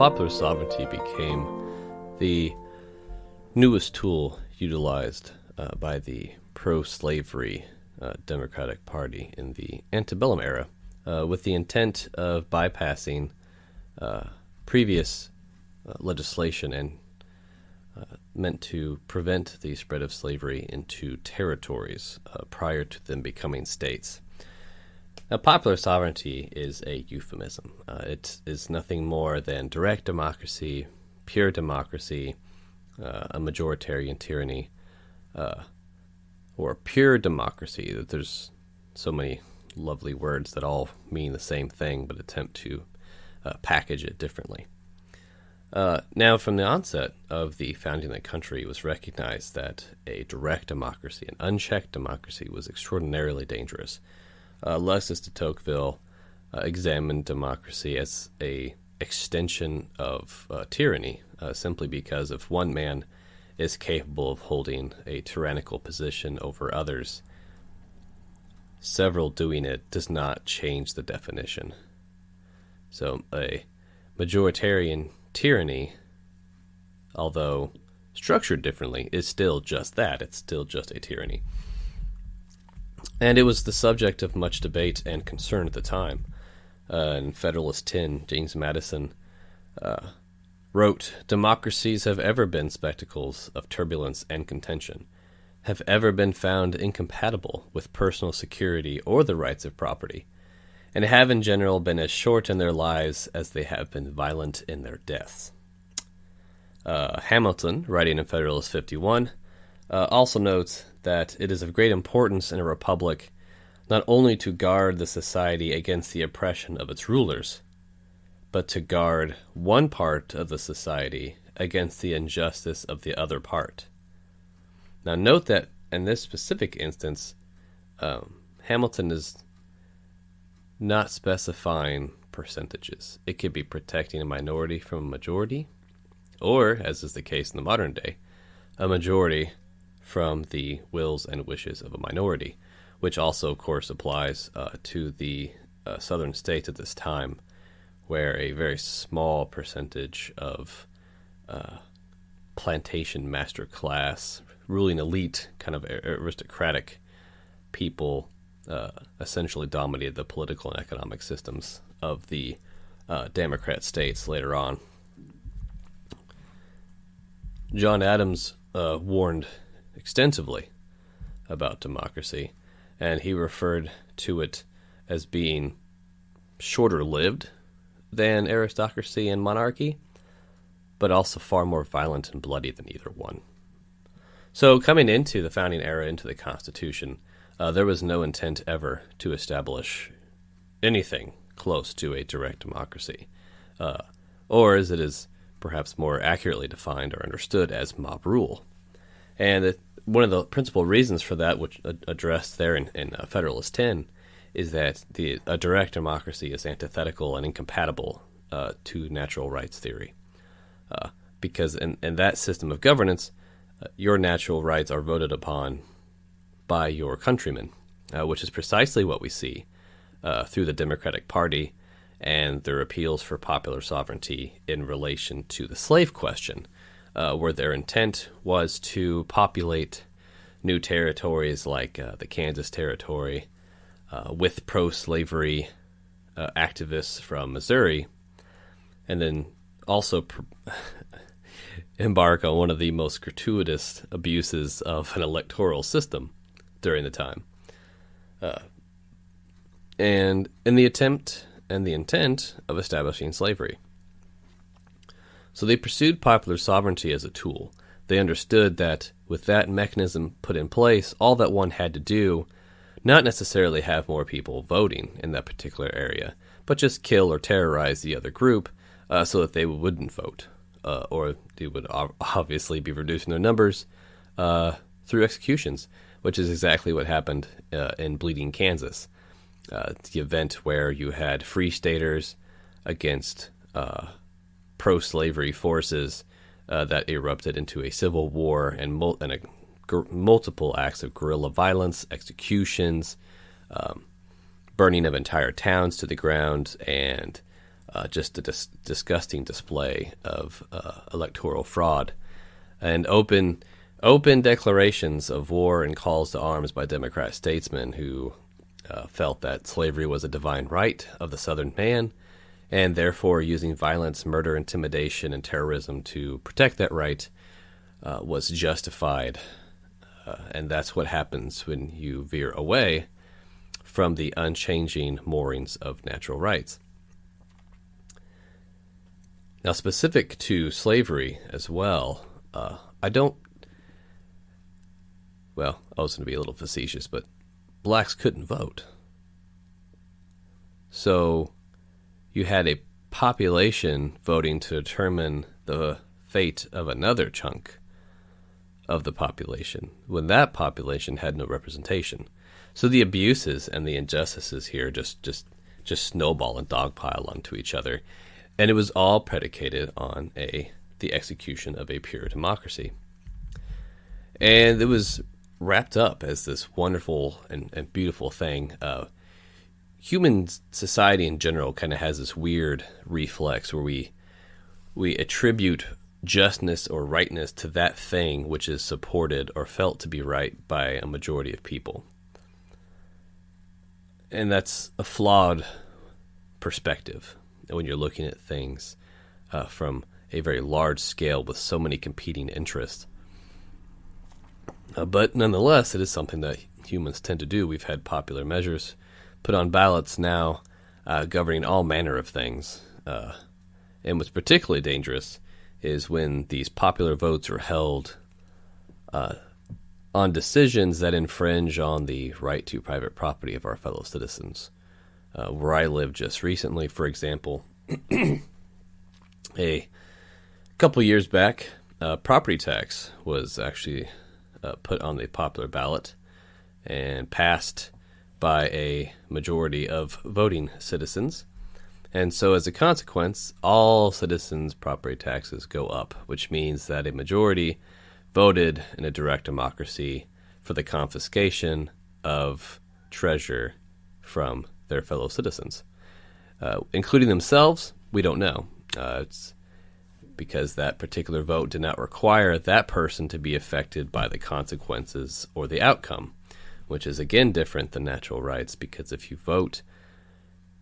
popular sovereignty became the newest tool utilized by the pro-slavery Democratic Party in the antebellum era, with the intent of bypassing previous legislation and meant to prevent the spread of slavery into territories prior to them becoming states. Now, popular sovereignty is a euphemism. It is nothing more than direct democracy, pure democracy, a majoritarian tyranny, or pure democracy. There's so many lovely words that all mean the same thing but attempt to package it differently. Now, from the onset of the founding of the country, it was recognized that a direct democracy, an unchecked democracy, was extraordinarily dangerous. Alexis de Tocqueville examined democracy as a extension of tyranny, simply because if one man is capable of holding a tyrannical position over others, several doing it does not change the definition. So a majoritarian tyranny, although structured differently, is still just that. It's still just a tyranny. And it was the subject of much debate and concern at the time. In Federalist 10, James Madison wrote, "Democracies have ever been spectacles of turbulence and contention, have ever been found incompatible with personal security or the rights of property, and have in general been as short in their lives as they have been violent in their deaths." Hamilton, writing in Federalist 51, also notes that it is of great importance in a republic not only to guard the society against the oppression of its rulers, but to guard one part of the society against the injustice of the other part. Now note that in this specific instance, Hamilton is not specifying percentages. It could be protecting a minority from a majority, or, as is the case in the modern day, a majority from the wills and wishes of a minority, which also, of course, applies to the southern states at this time, where a very small percentage of plantation master class, ruling elite, kind of aristocratic people essentially dominated the political and economic systems of the Democrat states later on. John Adams warned extensively about democracy, and he referred to it as being shorter-lived than aristocracy and monarchy, but also far more violent and bloody than either one. So coming into the founding era, into the Constitution, there was no intent ever to establish anything close to a direct democracy, or as it is perhaps more accurately defined or understood as mob rule. And one of the principal reasons for that, which addressed there in Federalist 10, is that a direct democracy is antithetical and incompatible to natural rights theory. Because in that system of governance, your natural rights are voted upon by your countrymen, which is precisely what we see through the Democratic Party and their appeals for popular sovereignty in relation to the slave question, where their intent was to populate new territories like the Kansas Territory with pro-slavery activists from Missouri, and then also embark on one of the most gratuitous abuses of an electoral system during the time. And in the attempt and the intent of establishing slavery. So they pursued popular sovereignty as a tool. They understood that with that mechanism put in place, all that one had to do, not necessarily have more people voting in that particular area, but just kill or terrorize the other group so that they wouldn't vote, or they would obviously be reducing their numbers through executions, which is exactly what happened in Bleeding Kansas. The event where you had free staters against pro-slavery forces that erupted into a civil war and multiple acts of guerrilla violence, executions, burning of entire towns to the ground, and just a disgusting display of electoral fraud, and open declarations of war and calls to arms by Democrat statesmen who felt that slavery was a divine right of the Southern man, and therefore using violence, murder, intimidation, and terrorism to protect that right was justified. And that's what happens when you veer away from the unchanging moorings of natural rights. Now, specific to slavery as well, I was going to be a little facetious, but blacks couldn't vote. So you had a population voting to determine the fate of another chunk of the population when that population had no representation. So the abuses and the injustices here just snowball and dogpile onto each other. And it was all predicated on the execution of a pure democracy. And it was wrapped up as this wonderful and beautiful thing. Human society in general kind of has this weird reflex where we attribute justness or rightness to that thing which is supported or felt to be right by a majority of people. And that's a flawed perspective when you're looking at things from a very large scale with so many competing interests. But nonetheless, it is something that humans tend to do. We've had popular measures put on ballots now governing all manner of things. And what's particularly dangerous is when these popular votes are held on decisions that infringe on the right to private property of our fellow citizens. Where I lived just recently, for example, a couple years back, property tax was actually put on the popular ballot and passed by a majority of voting citizens. And so as a consequence, all citizens' property taxes go up, which means that a majority voted in a direct democracy for the confiscation of treasure from their fellow citizens. Including themselves, we don't know. It's because that particular vote did not require that person to be affected by the consequences or the outcome, which is again different than natural rights, because if you vote,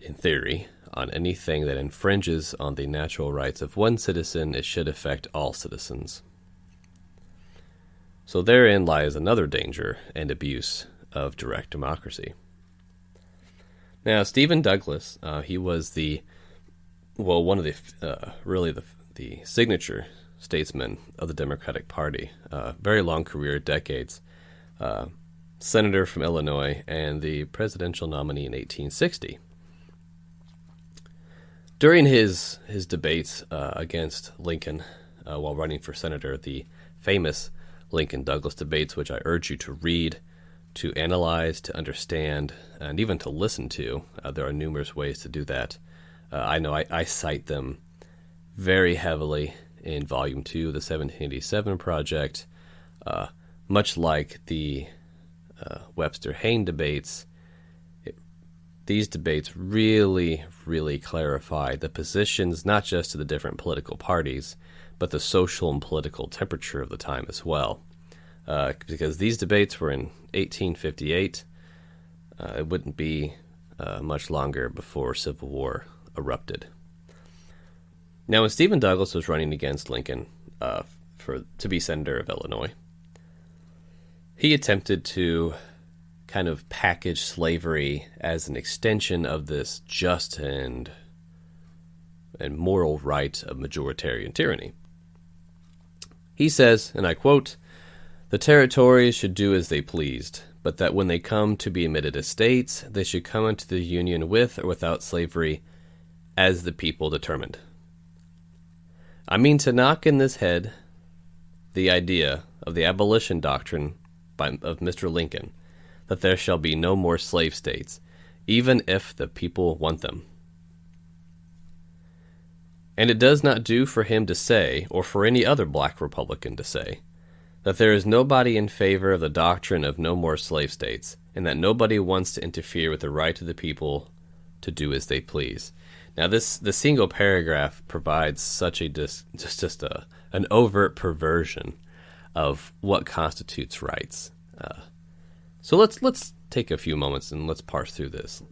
in theory, on anything that infringes on the natural rights of one citizen, it should affect all citizens. So therein lies another danger and abuse of direct democracy. Now, Stephen Douglas, he was one of the signature statesman of the Democratic Party. Very long career, decades. Senator from Illinois and the presidential nominee in 1860. During his debates against Lincoln while running for senator, the famous Lincoln-Douglas debates, which I urge you to read, to analyze, to understand, and even to listen to. There are numerous ways to do that. I know I cite them very heavily in Volume 2 of the 1787 Project. Much like the Webster-Hayne debates, these debates really, really clarify the positions, not just of the different political parties, but the social and political temperature of the time as well. Because these debates were in 1858, it wouldn't be much longer before Civil War erupted. Now, when Stephen Douglas was running against Lincoln to be senator of Illinois, he attempted to kind of package slavery as an extension of this just and moral right of majoritarian tyranny. He says, and I quote, "The territories should do as they pleased, but that when they come to be admitted as states, they should come into the Union with or without slavery, as the people determined." I mean to knock in this head the idea of the abolition doctrine of Mr. Lincoln, that there shall be no more slave states, even if the people want them. And it does not do for him to say, or for any other black Republican to say, that there is nobody in favor of the doctrine of no more slave states, and that nobody wants to interfere with the right of the people to do as they please. Now, the single paragraph provides such a an overt perversion of what constitutes rights. So let's take a few moments and let's parse through this.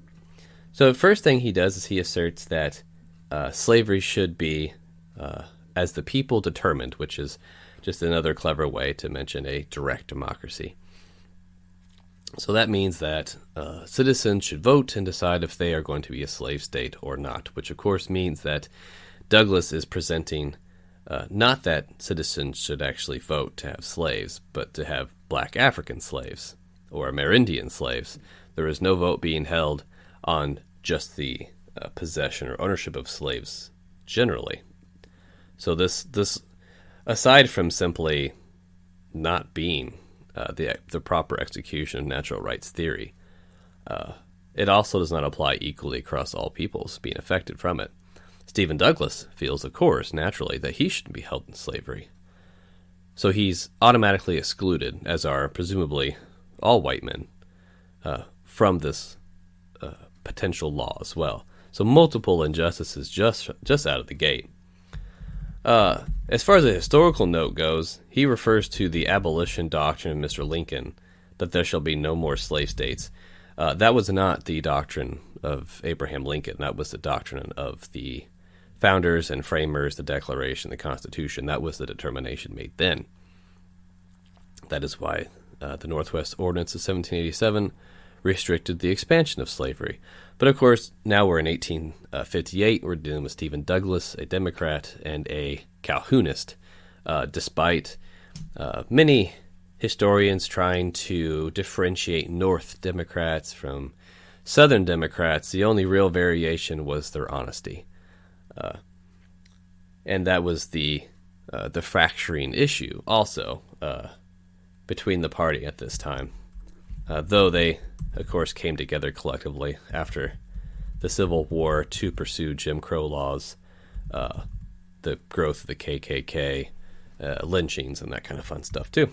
So the first thing he does is he asserts that slavery should be as the people determined, which is just another clever way to mention a direct democracy. So that means that citizens should vote and decide if they are going to be a slave state or not, which of course means that Douglas is presenting not that citizens should actually vote to have slaves, but to have black African slaves or Amerindian slaves. There is no vote being held on just the possession or ownership of slaves generally. So this aside from simply not being the proper execution of natural rights theory, it also does not apply equally across all peoples being affected from it. Stephen Douglas feels, of course, naturally, that he shouldn't be held in slavery. So he's automatically excluded, as are presumably all white men, from this potential law as well. So multiple injustices just out of the gate. As far as a historical note goes, he refers to the abolition doctrine of Mr. Lincoln, that there shall be no more slave states. That was not the doctrine of Abraham Lincoln. That was the doctrine of the founders and framers, the Declaration, the Constitution. That was the determination made then. That is why the Northwest Ordinance of 1787 restricted the expansion of slavery. But of course, now we're in 1858. We're dealing with Stephen Douglas, a Democrat and a Calhounist, despite many historians trying to differentiate North Democrats from Southern Democrats. The only real variation was their honesty. And that was the fracturing issue also between the party at this time. Though they, of course, came together collectively after the Civil War to pursue Jim Crow laws, the growth of the KKK, lynchings, and that kind of fun stuff, too.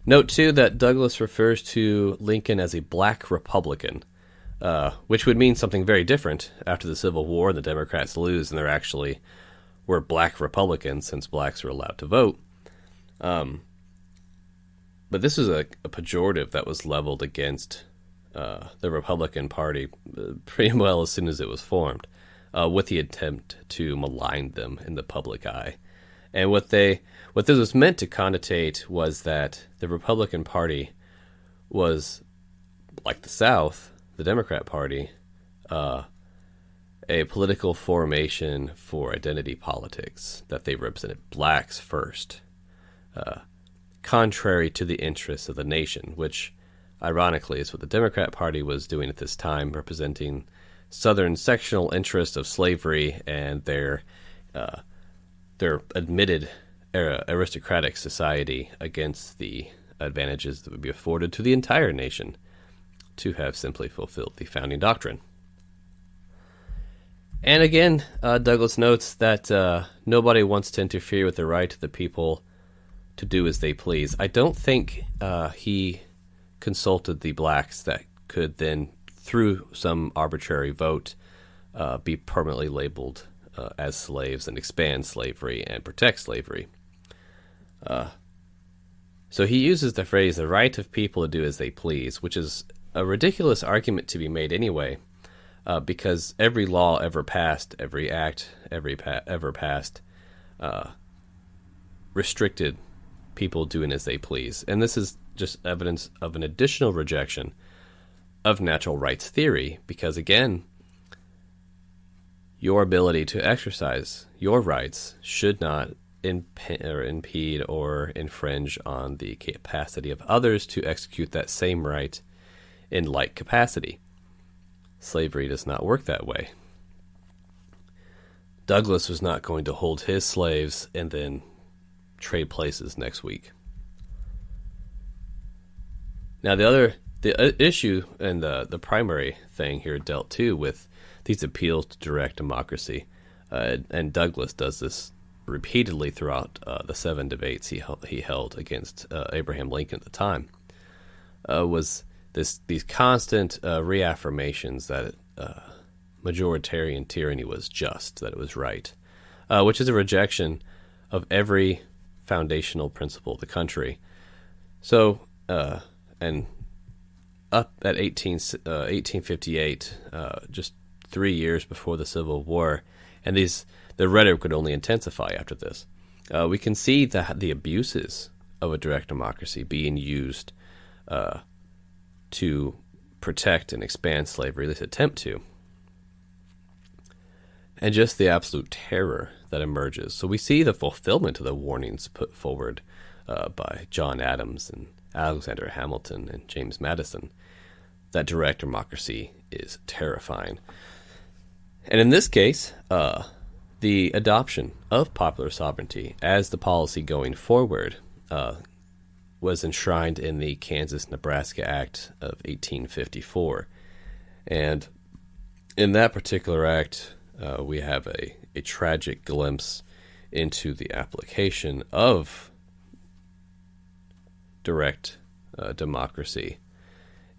Note, too, that Douglas refers to Lincoln as a black Republican, which would mean something very different after the Civil War and the Democrats lose, and there actually were black Republicans since blacks were allowed to vote. But this is a pejorative that was leveled against the Republican Party pretty well as soon as it was formed, with the attempt to malign them in the public eye. And what this was meant to connotate was that the Republican Party was, like the South, the Democrat Party, a political formation for identity politics, that they represented blacks first, contrary to the interests of the nation, which ironically is what the Democrat Party was doing at this time, representing Southern sectional interests of slavery and their admitted aristocratic society against the advantages that would be afforded to the entire nation to have simply fulfilled the founding doctrine. And again, Douglas notes that nobody wants to interfere with the right of the people to do as they please. I don't think he consulted the blacks that could then, through some arbitrary vote, be permanently labeled as slaves and expand slavery and protect slavery. So he uses the phrase, the right of people to do as they please, which is a ridiculous argument to be made anyway, because every law ever passed, every act ever passed, restricted people doing as they please. And this is just evidence of an additional rejection of natural rights theory, because again, your ability to exercise your rights should not impede or infringe on the capacity of others to execute that same right in like capacity. Slavery does not work that way. Douglas was not going to hold his slaves and then trade places next week. Now, the issue and the primary thing here dealt too with these appeals to direct democracy, and Douglas does this repeatedly throughout the 7 debates he held against Abraham Lincoln at the time, was these constant reaffirmations that majoritarian tyranny was just, that it was right, which is a rejection of every foundational principle of the country. So, and up at 1858, just 3 years before the Civil War, and the rhetoric would only intensify after this. We can see the abuses of a direct democracy being used to protect and expand slavery, at least attempt to, and just the absolute terror that emerges. So we see the fulfillment of the warnings put forward by John Adams and Alexander Hamilton and James Madison, that direct democracy is terrifying. And in this case, the adoption of popular sovereignty as the policy going forward was enshrined in the Kansas-Nebraska Act of 1854. And in that particular act, we have a tragic glimpse into the application of direct democracy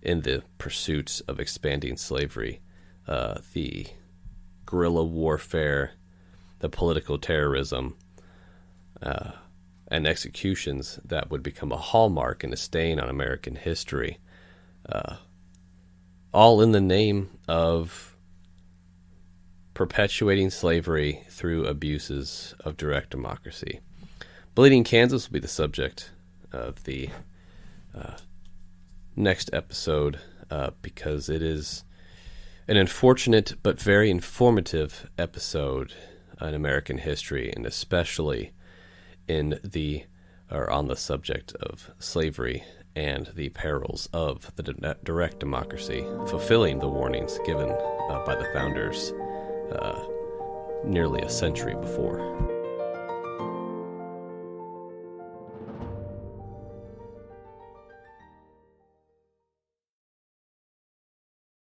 in the pursuit of expanding slavery, the guerrilla warfare, the political terrorism, and executions that would become a hallmark and a stain on American history, all in the name of perpetuating slavery through abuses of direct democracy. Bleeding Kansas will be the subject of the next episode, because it is an unfortunate but very informative episode in American history, and especially on the subject of slavery and the perils of the direct democracy, fulfilling the warnings given by the founders nearly a century before.